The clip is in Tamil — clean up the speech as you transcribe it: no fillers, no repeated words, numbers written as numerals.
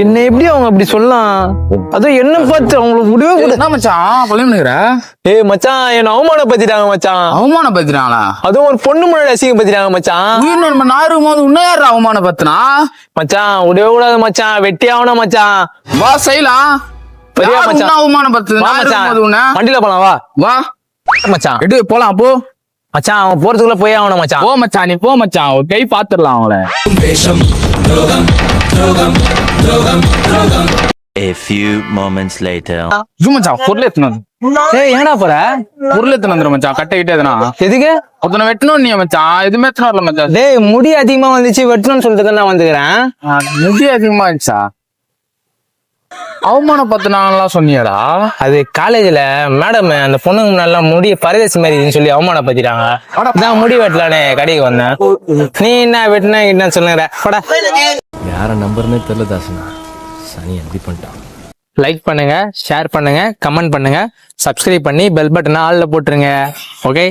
என்ன எப்படி அவங்க அப்படி சொல்லலாம்? அதுவும் என்ன பார்த்து அவங்களுக்கு முடிவே கூட. என்ன மச்சான் பழனிக்கிற? ஏய் மச்சான், என்ன அவமானப்படுத்திட்டாங்க மச்சான். அவமானப்படுத்தினாங்களா? அதுவும் ஒரு பொண்ணு முன்னாடி அசிங்கப்படுத்திட்டாங்க மச்சான். உயிர் நம்ம நாய் இருக்கும்போது உன்ன யாரு அவமானப்படுத்தினா? மச்சான் விடவே கூடாது மச்சான், வெட்டி ஆகணும் மச்சான். வா செய்யலாம். பெரிய மச்சான் அவமானப்படுத்து வா மச்சான், வண்டியில போலாம் வா. வா மச்சான் எடு போலாம் போ. மச்சான் அவன் போறதுக்குள்ள போய் ஆகணும் மச்சான். போ மச்சான், நீ போ மச்சான், ஒரு கை பாத்துடலாம் அவங்கள. A few moments later. மச்சான் பொருள் எத்தணும். ஏய் ஏன்டா போற? பொருள் எத்தனை வந்துடும் மச்சான், கட்ட கிட்டே எதுனா எதுக்கு? ஒருத்தனை வெட்டணும் நீ மச்சான், எதுவுமே எத்தனை வரல மச்சான். டேய் முடி அதிகமா வந்துச்சு, வெட்டணும்னு சொல்லிட்டு நான் வந்துக்கிறேன். முடி அதிகமா இருந்துச்சா? அவமானப்படுத்தினாங்கலாம் சொன்னியடா? அது காலேஜ்ல மேடம் அந்த பொண்ணுங்க முன்னாடி முடிய பரதேசி மாதிரி சொல்லி அவமானப்படுத்திட்டாங்க. நான் முடி வெட்டலானே கடைக்கு வந்தேன். நீ என்ன வெட்டினா என்ன சொல்லுற? யார நம்பர்னே தெரியல தாசனா, சனி எப்படி பண்ணிட்டான். லைக் பண்ணுங்க, ஷேர் பண்ணுங்க, கமெண்ட் பண்ணுங்க, சப்ஸ்கிரைப் பண்ணி பெல் பட்டனை ஆல்ல போட்டுருங்க. ஓகே.